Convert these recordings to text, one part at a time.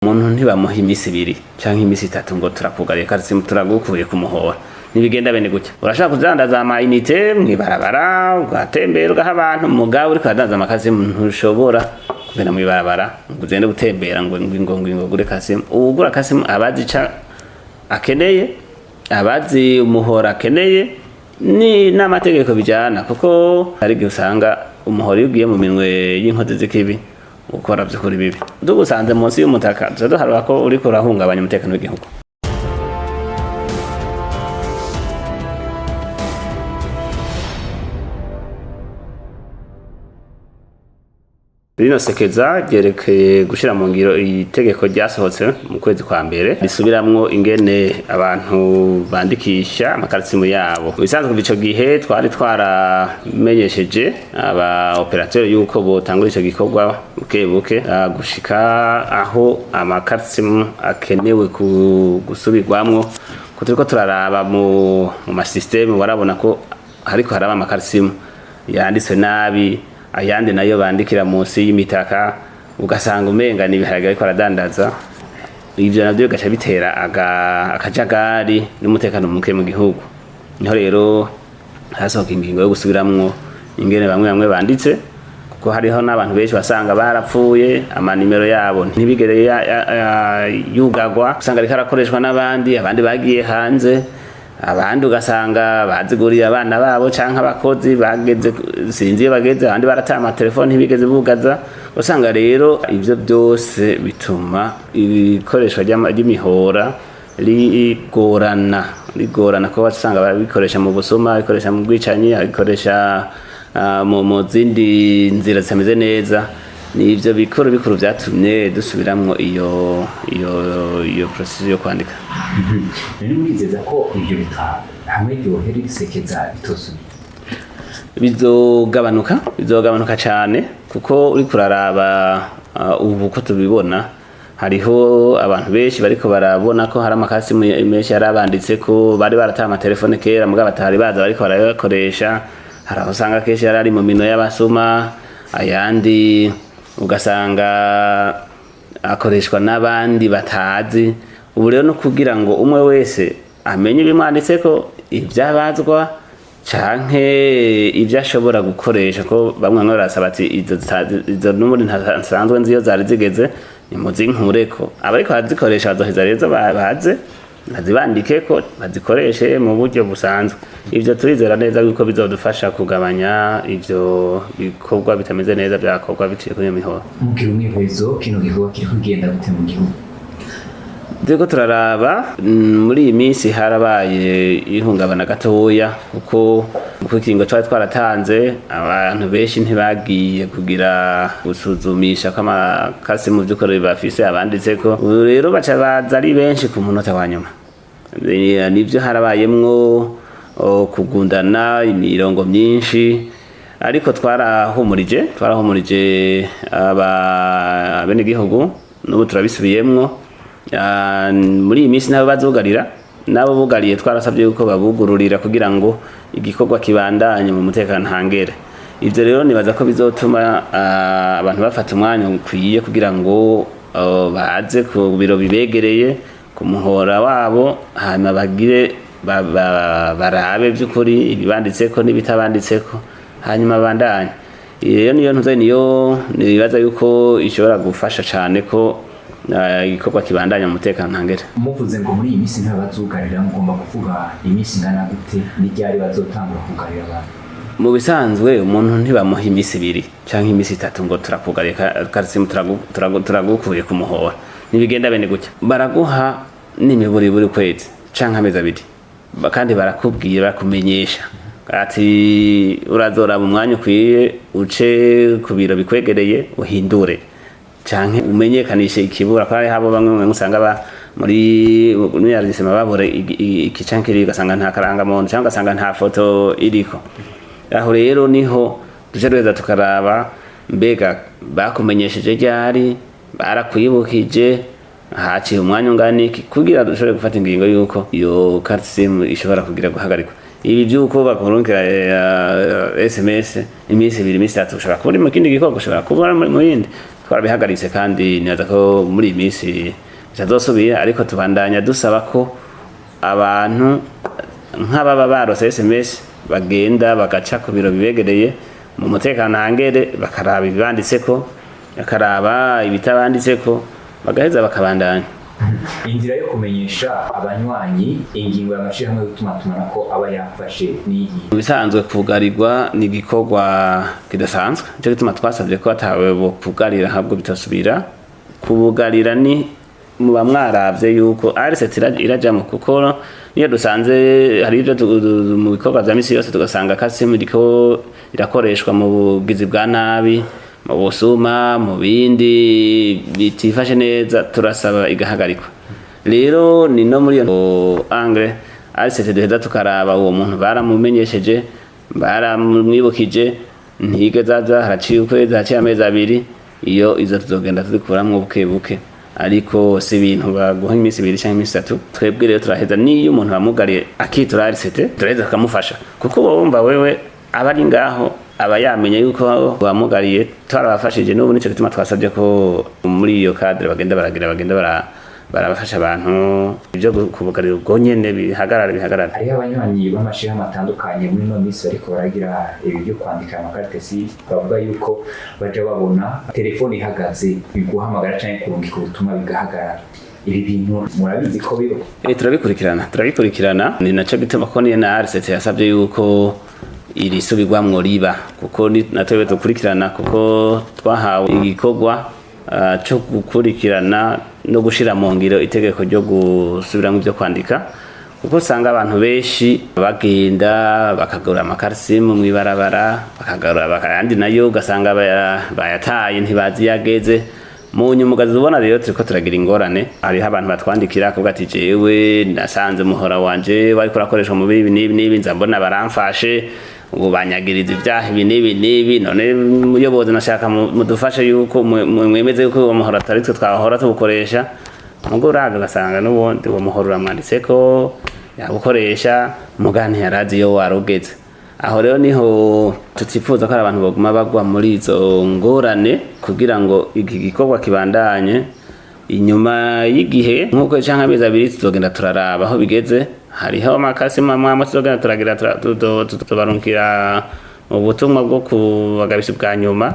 Umuntu ntibamuha imisi 2 canke imisi 3 ngo turakugariye karisimu turagukuye kumuhora nibigenda bene gutya urashaka kudandaza ama unité mwibarabara ugatembera ugaha abantu mugabo uri kudandaza amakasimu ntushobora kubera mwibarabara ngo ugende gutembera ngo gure kasimu ugura kasimu abazi ca akeneye abazi umuhora akeneye ni n'amategeko bijana kuko ari gusanga umuhora ugiye mu minwe y'inkozi z'ikibi ukora byukuri bibi dugusanze munsi y'umutaka duharwa ko uri kurahungabanya umutekano w'igihugu. Rino sekeza ryerekeye gushira mu ngiro itegeko ryasohotse mu kwezi kwa mbere risubiramwo ingene abantu bandikisha amakarisimu yabo. Bisanzwe ico gihe twari twaramenyesheje aba operateur yuko botangura ico gikorwa buke gushika aho amakarisimu akenewe gusubirwamwo kuko turaraba mu masysteme warabona ko hariko haraba amakarisimu yanditswe nabi ayandi nayo bandikira munsi y'imitaka ugasanga umenga nibiharage ariko aradandaza ivyo navyo gacha bitera akajagari n'umutekano muke mu gihugu. Niho rero hasohoka ingingo yo gusubiramwo ingene bamwe banditse kuko hariho n'abantu benshi basanga barapfuye amanimero yabo ntibigere yugagwa usanga ariko arakoreshwa n'abandi abandi bagiye hanze abandi ugasanga baziguriye abana babo canke abakozi bageze sinzi bageze abandi baratama telefone ntibigeze bugaza usanga rero ivyo byose bituma ibikoresho ry'imihora rigorana ko basanga babikoresha mu busuma bikoresha mu bwicanyi bikoresha mu zindi nzira zitameze neza nivyo bikuru vyatumye dusubiramwo iyo procedure yo kwandika. Nari murizeza ko ivyo bita hamwe ryohera risekeza bitosubira bizogabanuka cyane kuko uri kuraraba ubu ko tubibona hariho abantu benshi bariko barabona ko hari amakasimu menshi yarabanditse ko bari baratama telefone kera mugabo batari baza bariko barayakoresha hari aho usanga kenshi yarari mu mino y'abasuma ayandi ugasanga akoreshwa n'abandi batazi. Ubu rero no kugira ngo umwe wese amenye ibimwanditseko ivyabazwa canke ivyo ashobora gukoresha ko bamwe barasaba ati izo numuri ntasanzwe nziyo zari zigeze nimuzinkureko abariko bazikoresha bazoheza rero baze bazibandikeko bazikoreshe mu buryo busanzwe. Ivyo turizera neza yuko bizodufasha kugabanya ivyo bikorwa bitameze neza byakorwa biciye kuri mihoro. Mukiri umwihwezo kino gikorwa kiri kugenda gute mu gihugu? Deko turaraba muri iyi minsi harabaye ihungabana gatoya kuko ikingo twaratanze abantu benshi ntibagiye kugira gusuzumisha ko amakasimu by'ukuri bafise abanditseko rero baca baza ari benshi ku munota wa nyuma nivyo harabayemwo kugundana imirongo myinshi ariko twarahumurije abene gihugu n'ubu turabisubiyemwo muri iyi minsi nabo bazugarira nabo bugariye twarasabye yuko babugururira kugira ngo igikorwa kibandanye mu mutekano hangere. Ivyo rero nibaza ko bizotuma abantu bafata umwanya ukwiye kugira ngo baze ku biro bibegereye ku muhora wabo hanyuma bagire barabe by'ukuri ibibanditseko n'ibitabanditseko hanyuma bandanye. Iyo niyo ntuze nibaza yuko ishobora gufasha cane ko igikorwa kibandanya mu mutekano ntangere. Muvuze ngo muri iyi minsi ntabazugarira mugomba kuvuga iminsi ngana gute n'iryari bazotangura kugarira abantu? Mu bisanzwe umuntu ntibamuha imisi 2 canke imisi 3 ngo turakugariye karisimu turagukuye kumuhora nibigenda bene gutya baraguha n'imiburi buri kwezi canke amezi 2 kandi barakubwira kumenyesha ati urazora mu mwanya ukwiye uce ku biro bikwegereye uhindure canke umenyekanishe ikibura kwa habo bamwe usanga muri yarisema babure ikicankiri gasanga nta karanga muntu cyangwa gasanga nta foto iriko. Aho rero niho ducereza tukaraba mbega bakumenyesheje ryari barakwibukije haciye umwanya unganiki kugira dushobore gufata ingingo yuko iyo karisimu ishobora kugira guhagarikwa. Ibi byuko bakurunka SMS imisi 2 imisi 3 ushobora kubura mu kindi gikorwa ushobora kubura mu yindi twarabihagaritse kandi nibaza ko muri iyi minsi bitazosubira, ariko tubandanya dusaba ko abantu nk'ababa barose SMS bagenda bagaca ku biro bibegereye mu mutekano hangere, bakaraba ibibanditseko, bakaraba ibitabanditseko, bagaheza bakabandanya. Inzira yo kumenyesha abanywanyi ingingo y'amashirahamwe y'utumatumanako ko aba yafashe n'iyi bisanzwe kugarirwa ni igikorwa kidasanzwe, cyo gituma twasabye ko atawe bo kugarira ahubwo bitasubira kubugarira. Ni muba mwaravye yuko RCT irajamo, kuko niyo dusanze hari ibyo mu bikorwa bya misi yose tugasanga kasimu iriko irakoreshwa mu bugizi bwa nabi, mu busuma, mu bindi bitifashe neza, turasaba igahagarikwa. Rero ni no muri iyo angle RCT duheza tukaraba uwo muntu baramumenyesheje, baramwibukije, ntigezaza haraciye ukwezi, haciye amezi abiri, iyo izo tuzogenda tuzikuramwo buke buke, ariko si ibintu baguha iminsi 2 cyangwa iminsi 3. Twebwe rero turaheza niyo umuntu bamugariye akitura RCT turaheza tukamufasha, kuko wumva wewe abari ngaho aba yamenye yuko bamugariye twarabafashije. N'ubu nico gituma twasabye ko muri iyo cadre bagenda barabafasha abantu ibyo kubugarira ubwo nyene bihagarara. Hariho abanywanyi b'amashirahamwe atandukanye muri no minsi bariko baragira ibi byo kwandika amakaritesi, bavuga yuko baja babona telefone ihagaze biguhamagara canke kurungika ubutumwa bigahagarara. Ibi bintu murabizi ko biba? Turabikurikirana, ni naco gituma ko ni na RCT yasabye yuko iri subirwamwo riba, kuko natwe dukurikirana, kuko twahawe igikorwa cyo gukurikirana no gushira mu ngiro itegeko ryo gusubiramwo ibyo kwandika, kuko usanga abantu benshi bagenda bakagura amakarisimu mw'ibarabara, bakagura bakandi nayo ugasanga bayataye ntibazi yageze mu nyumugazi. Ubona rero turiko turagira ingorane, hariho abantu batwandikira kuvuga ati jewe nasanze muhora wanje bariko urakoreshwa mu bibi n'ibi nza mbona baramfashe ubu banyagiriza ibyaha ibi n'ibi, none muyobozi nashaka mudufashe yuko mwemeze yuko uwo muhora atari twe twahora tubukoresha. Mugo uraga ugasanga n'ubundi uwo muhora uramwanditseko yabukoresha mugani yarazi iyo warugeze. Aho rero niho tutifuza ko abantu baguma bagwa muri izo ngorane, kugira ngo iki gikorwa kibandanye. Inyuma y'igihe nk'uko canke amezi 2 tuzogenda turaraba aho bigeze. Hariho amakasi mamwe tuzogenda turagira tubarunkira ubutumwa bwo kubagabisha bwa nyuma,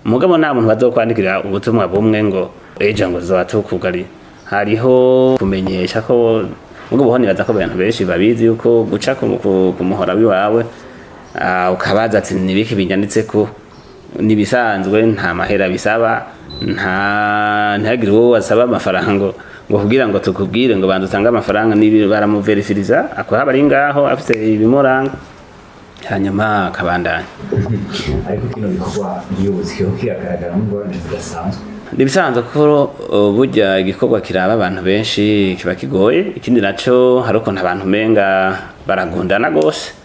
mugabo nta muntu bazokwandikira ubutumwa bumwe ngo ejo ngo zobatukugari. Hariho kumenyesha ko mugabo nibaza ko abantu benshi babizi yuko guca ku muhora wiwawe ukabaza ati nibiki binyanditseko nibisanzwe, nta mahera bisaba, ntagire uwo wasaba amafaranga ngo kugira ngo tukubwire ngo bantu utanga amafaranga nibi baramuverifiriza ako habari ngaho afite ibimuranga hanyuma akabandanya. Ariko kino bikorwa y'ubuzi cyo kiragaragara mu ngorane zidasanzwe. Nibisanzwe ko burya igikorwa kiraba abantu benshi kiba kigoye. Ikindi naco hari uko abantu menga baragundana gose.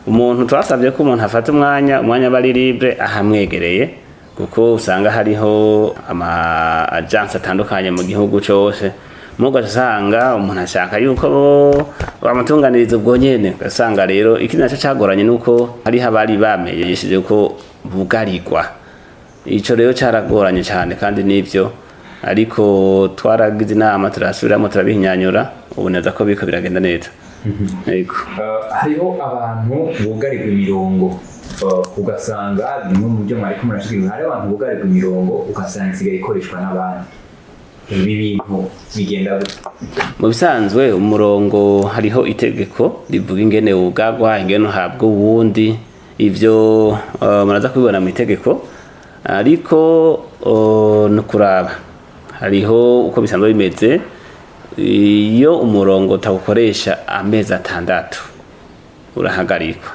Umuntu twasabye ko umuntu afata umwanya bari libre ahamwegereye, kuko usanga hariho ama agence atandukanye mu gihugu cyose. Mugo usanga umuntu ashaka yuko bamutunganiriza ubwo nyene, usanga rero ikindi naco cyagoranye nuko hari habari bamenyesheje ko bugarirwa. Ico rero caragoranye cyane kandi nivyo, ariko twaragize inama turasubiramo turabihinyanyura, ubu neza ko biko biragenda neza. Yego. Hariho abantu bugarirwa imirongo, ugasanga bimwe mu byo mwari kumurashikira, hari abantu bugarirwa imirongo ugasanga isigaye ikoreshwa n'abandi. Ibi bintu bigenda mu bisanzwe umurongo hariho itegeko rivuga ingene ugagwa, ingene uhabwa uwundi, ivyo muraza kubibona mu itegeko, ariko no kuraba hariho uko bisanzwe bimeze. Iyo umurongo utawukoresha amezi 6 urahagarikwa,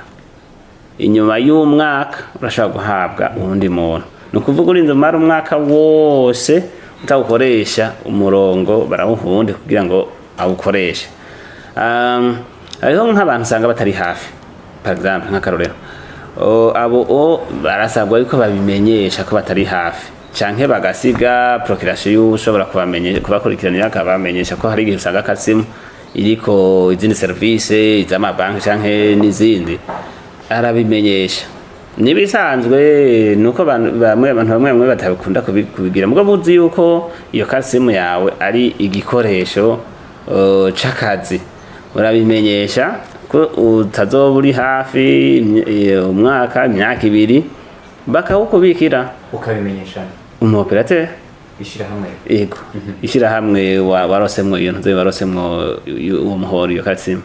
inyuma y'umwaka urashobora guhabwa uwundi muntu. Nukuvuga urinze umara umwaka wose utawukoresha umurongo barawuhundi kugira ngo awukoreshe. Hariho nk'abantu usanga batari hafi, par exemple nk'akarorero abo barasabwa yuko babimenyesha ko batari hafi, canke bagasiga procuration y'ushobora kubakurikiranira akabamenyesha ko hari igihe usanga kasimu iriko izindi service iz'amabanki canke n'izindi, arabimenyesha. nibisanzwe nuko abantu bamwe batabikunda kubigira mugo buzi yuko iyo carte SIM yawe ari igikoresho c'akazi urabimenyesha ko utazoba uri hafi umwaka imyaka 2 bakawukubikira ukabimenyesha umoperateur ishirahamwe yego ishirahamwe warosemwo iyo ntuze warosemwo uwo muhoro iyo carte SIM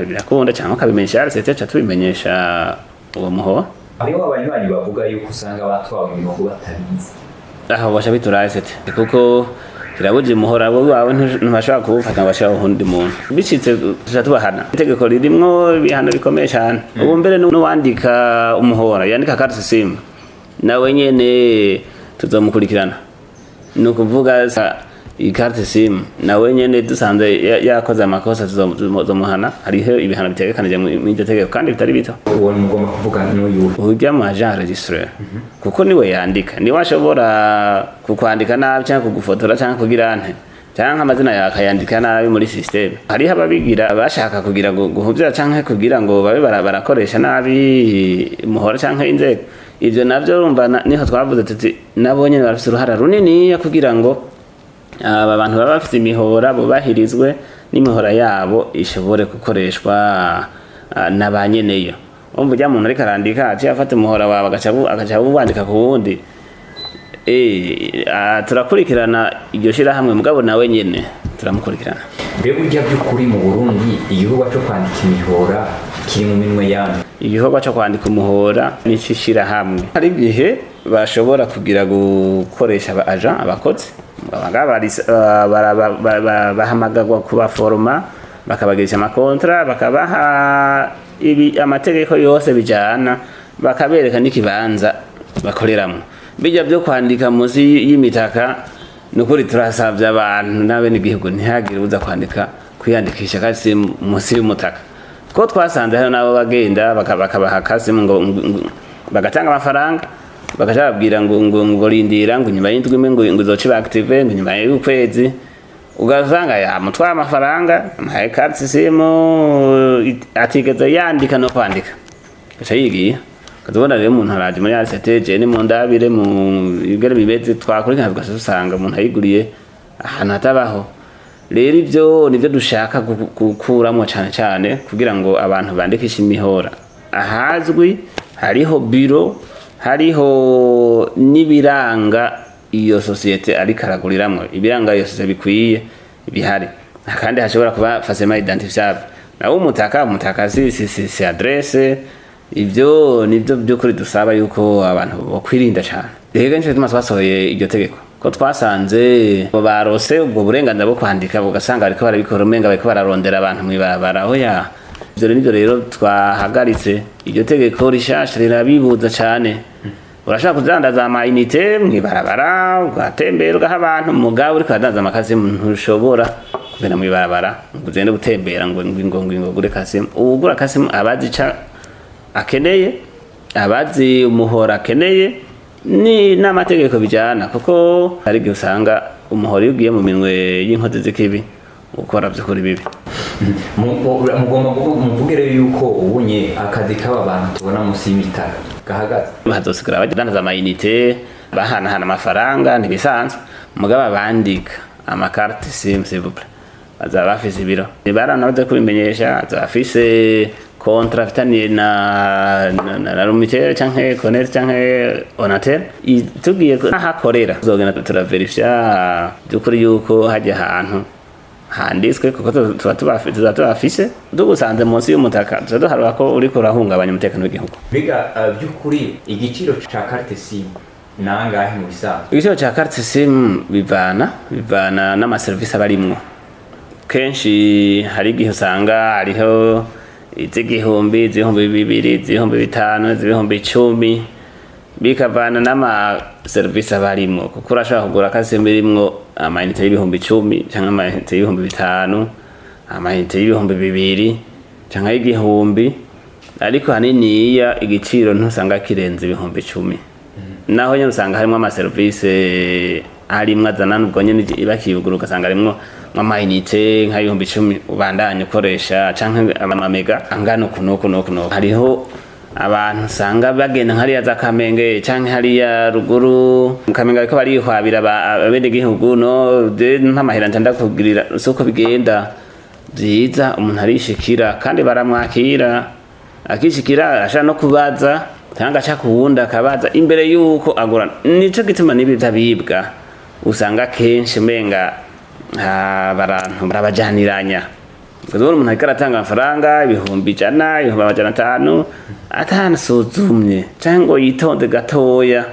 birakunda cyangwa ukabimenyesha RCT tubimenyesha uwo muhoro hariho abanywanyi bavuga yuko usanga batwawe imirongo batabizi aho basha biturasete kuko kirabuje umuhora wawe ntubashaka kuwufata ngo bashaka uhundi muntu bicitse tubahana itegeko ririmwo bihano bikomeye cyane ubu mbere n'uwandika umuhora yandika carte SIM nawe nyene tuzomukurikirana nukuvuga carte SIM nawe nyene dusanze yakoze amakosa tuzomuhana hariho ibihano bitegekanije mu iryo tegeko kandi bitari bito uwo mugomba kuvuga n'uyu ujya mu agent registraire kuko niwe yandika niwe ashobora kukwandika nabi cyangwa kugufotora cyangwa kugira ante cyangwa amazina yakayandika nabi muri system hariho ababigira abashaka kugira guhuvya cyangwa kugira ngo babe barakoresha nabi muhora cyangwa inzego ivyo navyo urumva niho twavuze tuti nabonye barafite uruhara runini kugira ngo aba bantu baba bafite imihora bubahirizwe n'imihora yabo ishobore gukoreshwa n'abanyeneyo umva ujya muntu ariko arandika aciye afata umuhora wawe agaca wandika ku wundi turakurikirana iryo shirahamwe mugabo nawe nyene turamukurikirana mbega urya by'ukuri mu Burundi igikorwa cyo kwandika imihora kiri mu minwe yanyu igikorwa cyo kwandika umuhora n'ishirahamwe hari igihe bashobora kugira gukoresha agent abakozi bahamagagwa kubaforoma bakabagirisha amakontra bakabaha amategeko yose bijana bakabereka n'ikibanza bakoreramo bijya byo kwandika munsi y'imitaka nukuri turasavye abantu n'abene igihugu ntihagire uza kwandika kwiyandikisha kasi munsi y'umutaka ko twasanze hano nabo bagenda bakabaha kasi ngo bagatanga amafaranga bakajabwira ngo rindira ngo nyuma y'indwi ngo uzoci active ngo nyuma y'ukwezi ugasanga yamutwara amafaranga amaye carte SIM atigeze yandika no kwandika gaca yigiye kazobona rero umuntu araje muri RCT ni mu ndabire mu igere bimeze twakurikana tugasanga umuntu ayiguriye ahantu hatabaho rero ivyo nivyo dushaka gukuramo cyane kugira ngo abantu bandikishe imihora ahazwi hariho biro hariho nibiranga iyo societe ari karaguriramwe ibiranga iyo societe bikwiye bihari kandi hashobora kuba facilement identifiable nawo umutaka si adresse ivyo nivyo byukuri dusaba yuko abantu bakwirinda cyane rega nje twasohoye iryo tegeko ko twasanze barose ubwo burenganzira bwo kwandika ugasanga ariko barabikora umenga bariko bararondera abantu mwibarabara aho ya ivyo rero twahagaritse iryo tegeko rishasha rirabibuza cyane urashaka kudandaza amayinite mwibarabara ugatembera ugaha abantu mugabo uriko adandaza amakazi ntushobora kugenda mwibarabara ngo ugende gutembera ngo gure kasi ugura kasi abazi ca akeneye abazi umuhora akeneye ni n'amategeko bijana kuko hari gihe usanga umuhora ugiye mu minwe y'inkozi z'ikibi ukora by'ukuri bibi mugomba muvuge rero yuko ubunye akazi k'aba bantu tubona munsi y'imitaka gahagaze bazosigara badandaza amayinite bahanahana amafaranga ntibisanzwe mugabo bandika amakarte SIM s'il vous plaît bazaba bafise ibiro baranabaze kubimenyesha azafise kontra fitaniye na Lumitel canke Connect canke Onatel tugiye ahakorera tuzogenda turaverifya by'ukuri yuko hajya ahantu handitswe kuko tubafise dugusanze munsi y'umutaka tuzaduharura ko uriko urahungabanya umutekano w'igihugu biga by'ukuri igiciro ca carte SIM nangahe mu bisanzwe igiciro ca carte SIM bivana n'amaserivisi abarimwo kenshi hari igihe usanga hariho iz'igihumbi iz'ibihumbi bibiri iz'ibihumbi bitanu iz'ibihumbi 10 bikavana n'amaserivisi abarimwo kuko urashobora kugura kasi irimwo amayinite y'ibihumbi 10 cyangwa amayinite y'ibihumbi 5 amayinite y'ibihumbi 2 cyangwa y'igihumbi ariko haniniya igiciro ntusanga kirenze ibihumbi 10 naho nyine usanga harimo amaserivisi harimwo azana n'ubwo nyine bakiyugura ugasanga harimwo amayinite nk'ibihumbi 10 ubandanye ukoresha canke amamega angana uku hariho abantu usanga bagenda nk'hariya za Kamenge canke hariya ruguru mu Kamenge ariko barihwabira abene gihugu no nk'amahera ndakugirira soko bigenda byiza umuntu arishikira kandi baramwakira akishikira asha no kubaza cyangwa aca kuwunda akabaza imbere yuko agurana. Nico gituma nibi byabibwa usanga kenshi menga abantu barabajaniranya kuko umuntu ariko aratanga amafaranga ibihumbi 100 ibihumbi 500 atanasuzumye cyangwa yitonde gatoya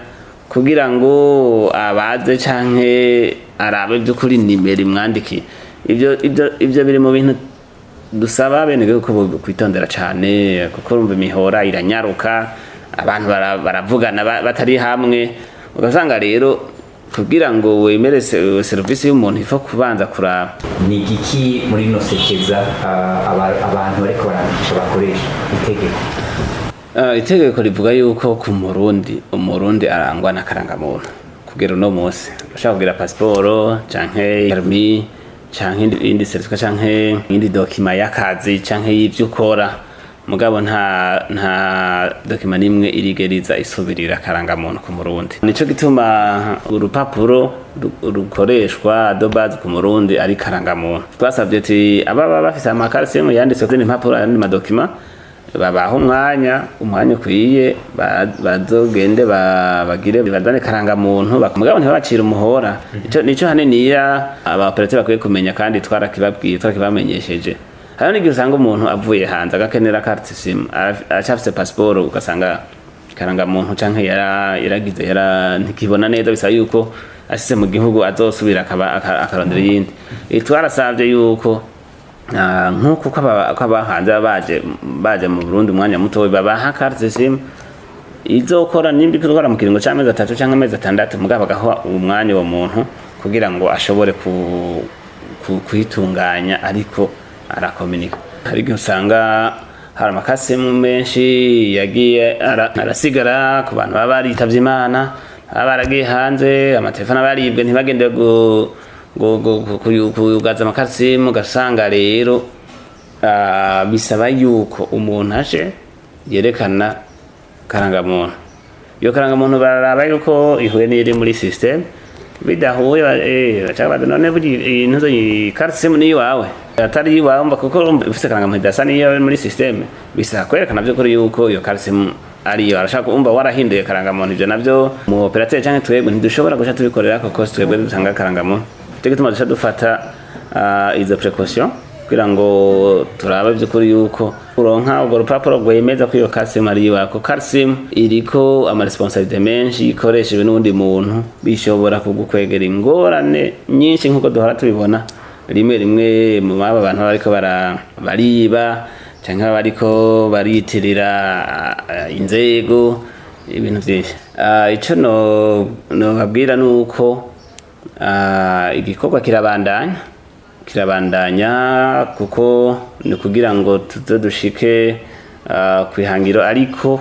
kugira ngo abaze canke arabe by'ukuri nimero imwandiki. Ibyo biri mu bintu dusaba bene ko kwitondera cyane kuko urumva imihora iranyaruka abantu baravugana batari hamwe ugasanga rero kugira ngo wemere service y'umuntu ifo kubanza kuraba ni igiki muri no sekeza abantu bariko barandikisha bakoresha itegeko rivuga yuko ku umurundi arangwa n'akarangamuntu kugera no munsi ushaka kugira pasiporo canke permis canke indi certificat canke indi document y'akazi canke y'ivyo ukora mugabo nta document nimwe irigeriza isubirira akarangamuntu ku murundi. Nico gituma urupapuro rukoreshwa de base ku murundi ari karangamuntu. Twasabye ati ababa bafise amakarite yanditse kuri impapuro andi madokima babaho umwanya ukwiye bazogende bagire bazane karangamuntu mugabo ntibacira umuhora. Nico haniniya aba operateur bakwiye kumenya kandi twarakibamenyesheje. Hari n'igihe usanga umuntu avuye hanze agakenera carte SIM acafise passport ugasanga karangamuntu canke yaragize ntikibona neza bisa yuko asise mu gihugu azosubira akarondera yindi. Twarasavye yuko nkuko kwabahanze baje mu Burundi umwanya muto babaha carte SIM izokora nimba ikora mu kiringo c'amezi 3 canke amezi 6 mugabo bagaha umwanya wo muntu kugira ngo ashobore kwitunganya ariko arakomunika. Hari gihe usanga hari amakasimu menshi yagiye arasigara ku bantu baba baritavye Imana baragiye hanze amatelefone baribwe ntibagende kuyugaza amakasimu gasanga rero bisaba yuko umuntu aje yerekana karangamuntu. Iyo karangamuntu baraba yuko ihuye n'iri muri system bidahuye cyangwa none buri intuzo y'karsimu ni wawe atari wawe mba kuko ufite karangamuntu idasa niyo muri system bisa kwerekana byo kuri yuko iyo karsimu ari yo arashaka umba warahinduye karangamuntu. Ibyo navyo mu operateur cyangwa twebwe ntidushobora guca tubikorera kuko twebwe dutanga karangamuntu. Tege tumaze dufata izo precaution kugira ngo turabe byo kuri yuko uronka ubwo rupapuro rwemeza ko iyo karsimu ari wako. Karsimu iriko ama responsabilité menshi ikoreshejwe n'undi muntu bishobora kugukwegera ingorane nyinshi nkuko duhora tubibona rimwe mu bantu bariko bariba canke bariko baritirira inzego ibintu byinshi. Ico no babwira nuko igikorwa kirabandanya kuko ni kugira ngo tuzodushike kwihangiro ariko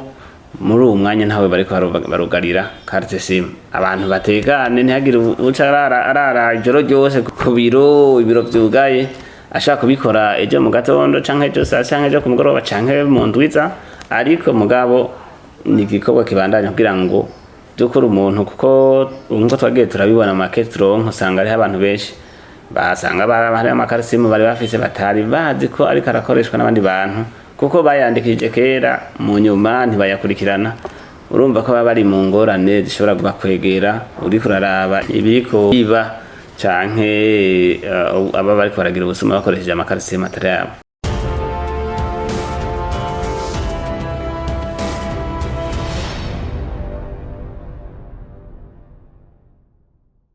muri uwo mwanya ntawe bariko barugarira carte SIM. Abantu bategane ntihagire uca arara ijoro ryose ku ibiro vyugaye ashaka kubikora ejo mu gatondo canke ejo saa canke ejo ku mugoroba canke mu ndwiza ariko mugabo ni igikorwa kibandanya kugira ngo dukora umuntu kuko nkuko twagiye turabibona maketro usanga ari abantu benshi basanga bari amakarisimu bari bafise batari bazi ko ariko arakoreshwa n'abandi bantu kuko bayandikije kera mu nyuma ntibayakurikirana. Urumva ko baba bari mu ngorane zishobora kubakwegera uriko uraraba ibiriko biba canke aba bariko baragira ubusuma bakoresheje amakarisimu atari yabo.